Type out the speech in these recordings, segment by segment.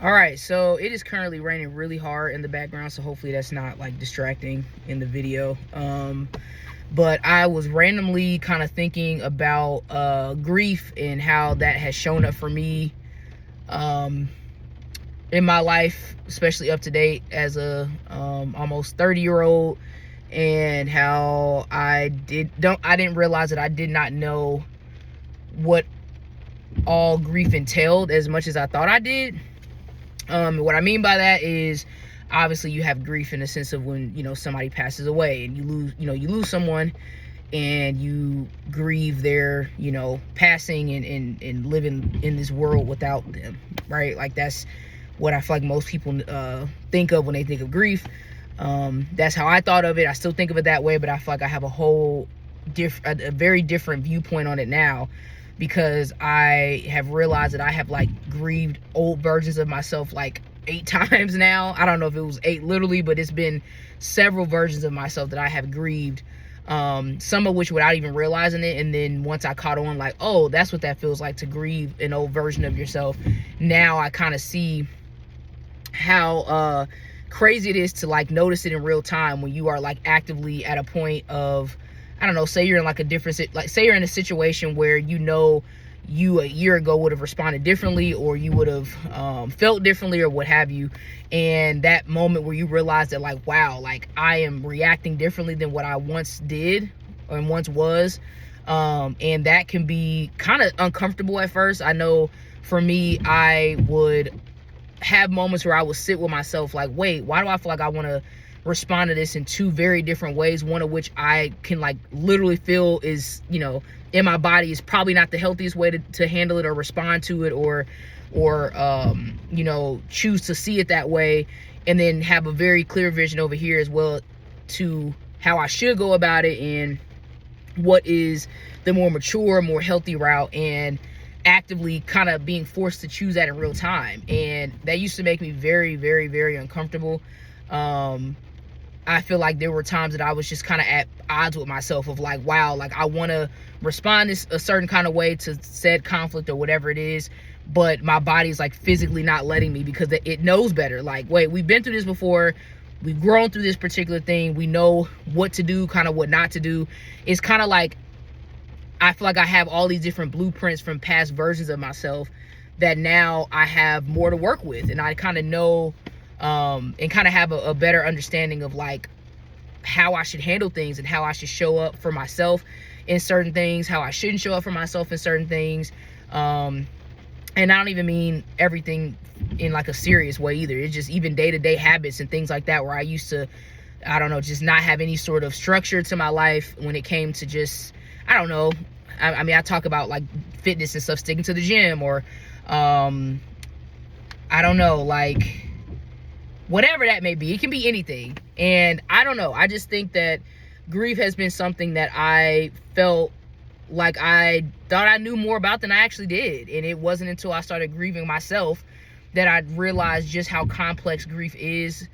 All right, so it is currently raining really hard in the background, so hopefully that's not like distracting in the video. But I was randomly kind of thinking about grief and how that has shown up for me in my life, especially up to date as a almost 30-year-old, and how I didn't realize that I did not know what all grief entailed as much as I thought I did. What I mean by that is, obviously you have grief in the sense of when, somebody passes away and you lose someone, and you grieve their, passing and living in this world without them, right? Like, that's what I feel like most people think of when they think of grief. That's how I thought of it. I still think of it that way, but I feel like I have a very different viewpoint on it now, because I have realized that I have like grieved old versions of myself like 8 times now. I don't know if it was 8 literally, but it's been several versions of myself that I have grieved, some of which without even realizing it. And then once I caught on, like, oh, that's what that feels like, to grieve an old version of yourself. Now I kind of see how crazy it is to like notice it in real time when you are like actively at a point of, I don't know, say you're in like say you're in a situation where you a year ago would have responded differently, or you would have felt differently, or what have you. And that moment where you realize that, like, wow, like I am reacting differently than what I once did or once was. And that can be kind of uncomfortable at first. I know for me, I would have moments where I would sit with myself like, wait, why do I feel like I want to respond to this in 2 very different ways, one of which I can like literally feel is, in my body is probably not the healthiest way to handle it or respond to it, or choose to see it that way, and then have a very clear vision over here as well to how I should go about it and what is the more mature, more healthy route, and actively kind of being forced to choose that in real time. And that used to make me very, very, very uncomfortable. I feel like there were times that I was just kind of at odds with myself of like, wow, like I want to respond a certain kind of way to said conflict or whatever it is, but my body's like physically not letting me, because it knows better. Like, wait, we've been through this before. We've grown through this particular thing. We know what to do, kind of what not to do. It's kind of like, I feel like I have all these different blueprints from past versions of myself that now I have more to work with. And I kind of know, and kind of have a better understanding of like how I should handle things and how I should show up for myself in certain things, how I shouldn't show up for myself in certain things. And I don't even mean everything in like a serious way either. It's just even day-to-day habits and things like that, where I used to, I don't know, just not have any sort of structure to my life when it came to just, I don't know. I mean, I talk about like fitness and stuff, sticking to the gym, or I don't know, like whatever that may be. It can be anything. And I don't know. I just think that grief has been something that I felt like I thought I knew more about than I actually did. And it wasn't until I started grieving myself that I realized just how complex grief is,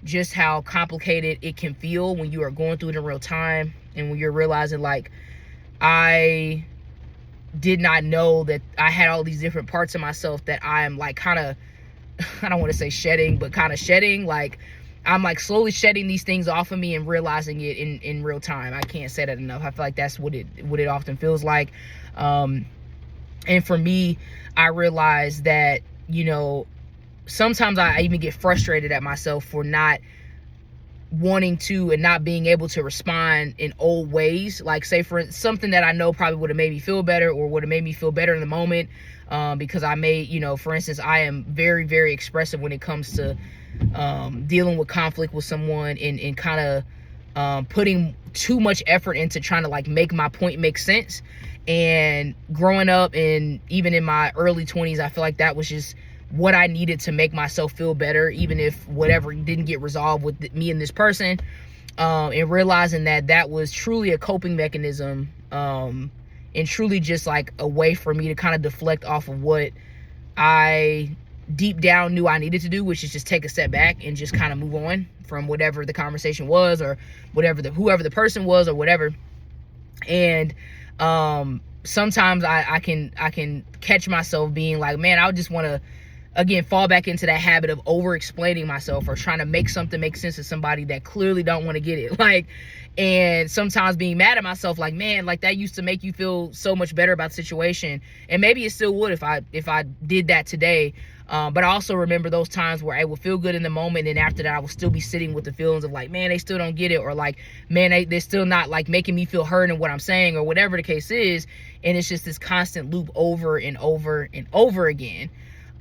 just how complicated it can feel when you are going through it in real time, and when you're realizing like, I did not know that I had all these different parts of myself that I'm like kind of, I don't want to say shedding, but kind of shedding. Like, I'm like slowly shedding these things off of me and realizing it in real time. I can't say that enough. I feel like that's what it often feels like. And for me, I realized that, sometimes I even get frustrated at myself for not wanting to and not being able to respond in old ways. Like, say for something that I know probably would have made me feel better, or would have made me feel better in the moment, because I may, for instance, I am very, very expressive when it comes to dealing with conflict with someone, and kind of putting too much effort into trying to like make my point make sense. And growing up, and even in my early 20s, I feel like that was just what I needed to make myself feel better, even if whatever didn't get resolved with me and this person. And realizing that was truly a coping mechanism, and truly just like a way for me to kind of deflect off of what I deep down knew I needed to do, which is just take a step back and just kind of move on from whatever the conversation was, or whoever the person was, or whatever. And sometimes I can catch myself being like, man, I just want to again, fall back into that habit of over explaining myself or trying to make something make sense to somebody that clearly don't want to get it. Like, and sometimes being mad at myself, like, man, like that used to make you feel so much better about the situation. And maybe it still would if I did that today. But I also remember those times where I would feel good in the moment, and after that I would still be sitting with the feelings of like, man, they still don't get it, or like, man, they're still not like making me feel heard in what I'm saying, or whatever the case is. And it's just this constant loop over and over and over again.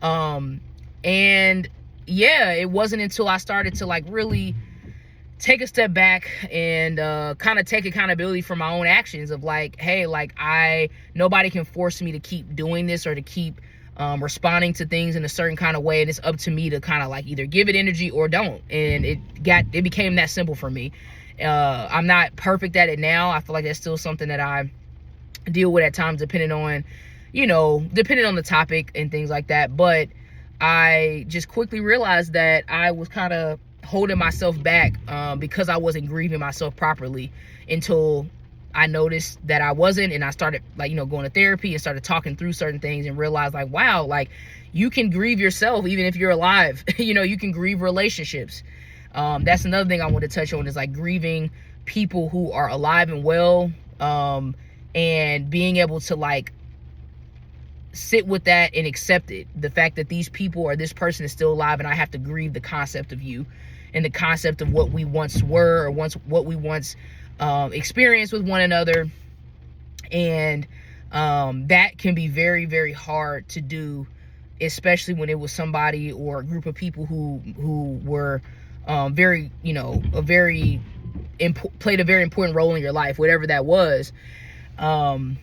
And yeah, it wasn't until I started to like really take a step back and kind of take accountability for my own actions of like, hey, like nobody can force me to keep doing this or to keep responding to things in a certain kind of way, and it's up to me to kind of like either give it energy or don't. And it became that simple for me. I'm not perfect at it now. I feel like that's still something that I deal with at times, depending on the topic and things like that. But I just quickly realized that I was kind of holding myself back because I wasn't grieving myself properly, until I noticed that I wasn't, and I started like, going to therapy and started talking through certain things and realized like, wow, like you can grieve yourself even if you're alive. You can grieve relationships. That's another thing I want to touch on, is like grieving people who are alive and well, and being able to like sit with that and accept it. The fact that these people or this person is still alive, and I have to grieve the concept of you and the concept of what we once were, or what we once experienced with one another. And that can be very, very hard to do, especially when it was somebody or a group of people who were very, played a very important role in your life, whatever that was. And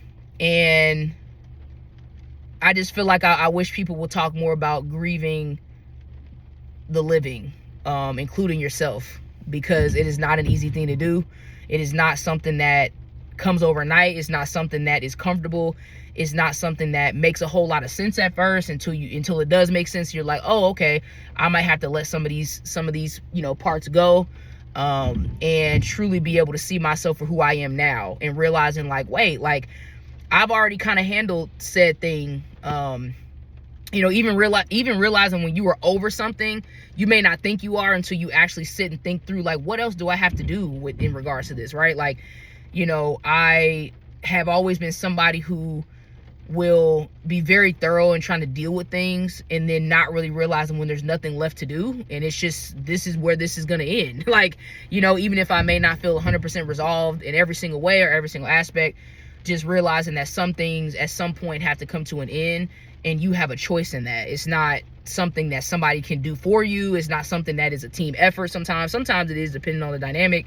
I just feel like I wish people would talk more about grieving the living, including yourself, because it is not an easy thing to do. It is not something that comes overnight. It's not something that is comfortable. It's not something that makes a whole lot of sense at first, until it does make sense. You're like, oh, okay, I might have to let some of these parts go, and truly be able to see myself for who I am now, and realizing like, wait, like I've already kind of handled said thing. Even realizing when you are over something, you may not think you are until you actually sit and think through like, what else do I have to do in regards to this, right? Like, I have always been somebody who will be very thorough in trying to deal with things, and then not really realizing when there's nothing left to do, and it's just, this is where this is going to end. Like, even if I may not feel 100% resolved in every single way or every single aspect, just realizing that some things at some point have to come to an end, and you have a choice in that. It's not something that somebody can do for you. It's not something that is a team effort. Sometimes it is, depending on the dynamic.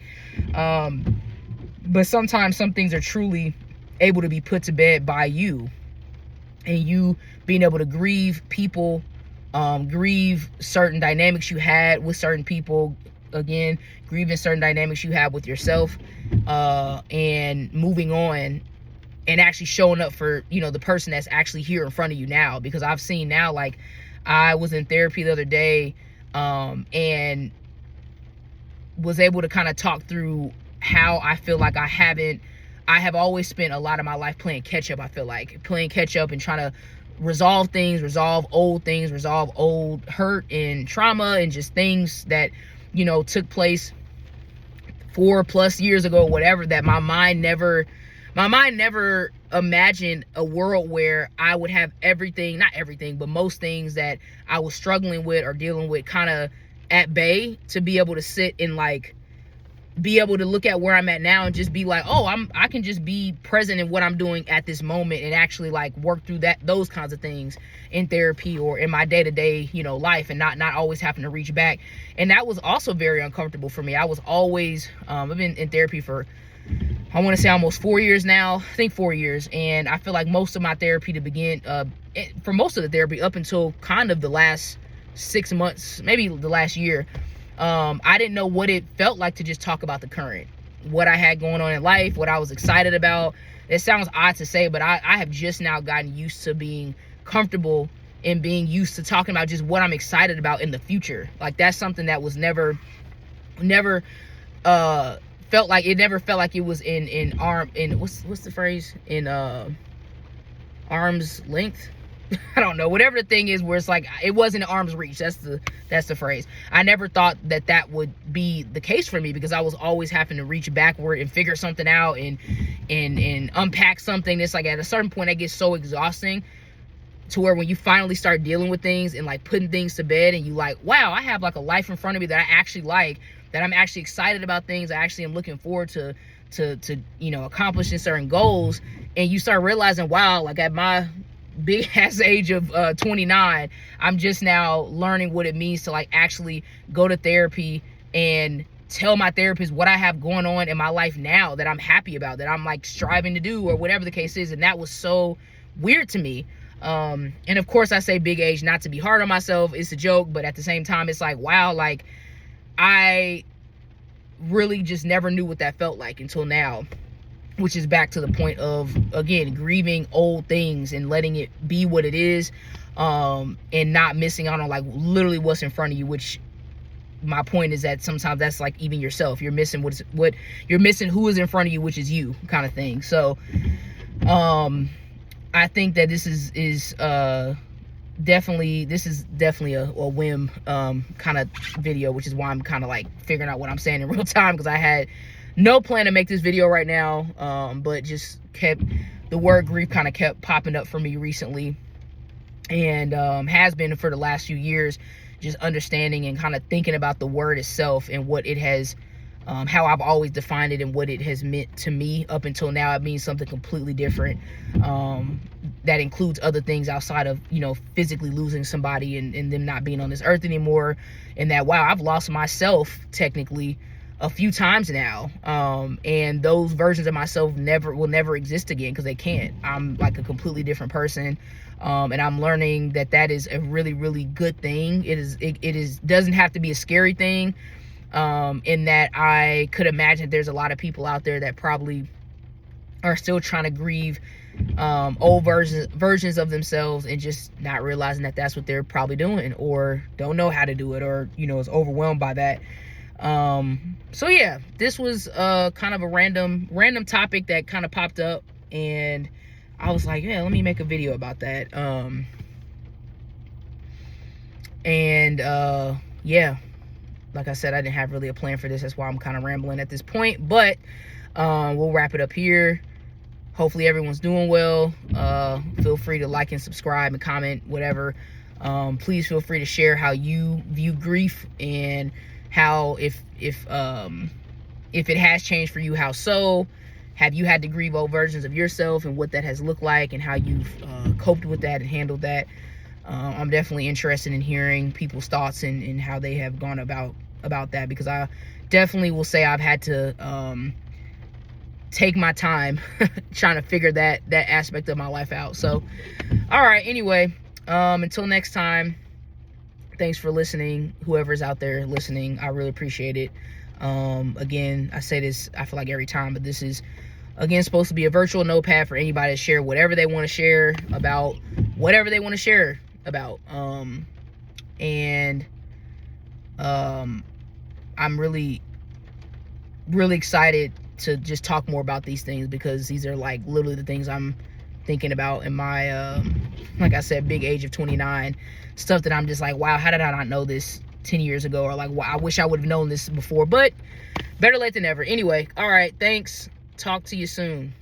But sometimes some things are truly able to be put to bed by you, and you being able to grieve people, grieve certain dynamics you had with certain people, again, grieving certain dynamics you have with yourself, and moving on, and actually showing up for, the person that's actually here in front of you now. Because I've seen now, like, I was in therapy the other day, and was able to kind of talk through how I feel like I have always spent a lot of my life playing catch up. I feel like playing catch up and trying to resolve things, resolve old things, resolve old hurt and trauma, and just things that, took place 4+ years ago, whatever, that my mind never imagined a world where I would have everything, not everything, but most things that I was struggling with or dealing with kind of at bay, to be able to sit and like be able to look at where I'm at now and just be like, oh, I can just be present in what I'm doing at this moment, and actually like work through those kinds of things in therapy or in my day-to-day, life, and not always having to reach back. And that was also very uncomfortable for me. I was always, I've been in therapy for, I want to say almost 4 years now. I think 4 years. And I feel like most of my therapy for most of the therapy up until kind of the last 6 months, maybe the last year, I didn't know what it felt like to just talk about the current, what I had going on in life, what I was excited about. It sounds odd to say, but I have just now gotten used to being comfortable and being used to talking about just what I'm excited about in the future. Like, that's something that was never felt like it was in what's the phrase, in arm's length. I don't know, whatever the thing is where it's like it wasn't at arm's reach. That's the phrase. I never thought that would be the case for me, because I was always having to reach backward and figure something out and unpack something. It's like at a certain point it gets so exhausting to where when you finally start dealing with things and like putting things to bed, and you like, wow, I have like a life in front of me that I actually like, that I'm actually excited about things, I actually am looking forward to you know, accomplishing certain goals. And you start realizing, wow, like at my big ass age of 29, I'm just now learning what it means to like actually go to therapy and tell my therapist what I have going on in my life now that I'm happy about, that I'm like striving to do, or whatever the case is. And that was so weird to me. And of course I say big age not to be hard on myself, it's a joke, but at the same time it's like, wow, like I really just never knew what that felt like until now, which is back to the point of, again, grieving old things and letting it be what it is, and not missing out on like literally what's in front of you, which my point is that sometimes that's like even yourself, you're missing what you're missing, who is in front of you, which is you, kind of thing. So I think that this is definitely a whim kind of video, which is why I'm kind of like figuring out what I'm saying in real time, because I had no plan to make this video right now, but just the word grief kind of kept popping up for me recently, and has been for the last few years, just understanding and kind of thinking about the word itself and what it has, how I've always defined it and what it has meant to me up until now. It means something completely different, that includes other things outside of, you know, physically losing somebody and them not being on this earth anymore, and that, wow, I've lost myself technically a few times now, and those versions of myself will never exist again, because they can't. I'm like a completely different person, and I'm learning that is a really, really good thing. It doesn't have to be a scary thing, in that I could imagine there's a lot of people out there that probably are still trying to grieve old versions of themselves, and just not realizing that that's what they're probably doing, or don't know how to do it, or, you know, is overwhelmed by that. So yeah, this was kind of a random topic that kind of popped up, and I was like, yeah, let me make a video about that. Yeah, like I said, I didn't have really a plan for this. That's why I'm kind of rambling at this point, but we'll wrap it up here. Hopefully everyone's doing well. Feel free to like and subscribe and comment, whatever. Please feel free to share how you view grief, and how, if it has changed for you, how so. Have you had to grieve old versions of yourself, and what that has looked like, and how you've coped with that and handled that. I'm definitely interested in hearing people's thoughts and how they have gone about that, because I definitely will say I've had to take my time trying to figure that aspect of my life out. So all right, anyway, until next time, thanks for listening, whoever's out there listening. I really appreciate it. Again, I say this, I feel like every time, but this is, again, supposed to be a virtual notepad for anybody to share whatever they want to share about, whatever they want to share about. I'm really, really excited to just talk more about these things, because these are like literally the things I'm thinking about in my, like I said, big age of 29. Stuff that I'm just like, wow, how did I not know this 10 years ago? Or like, wow, I wish I would have known this before, but better late than never. Anyway, all right, thanks. Talk to you soon.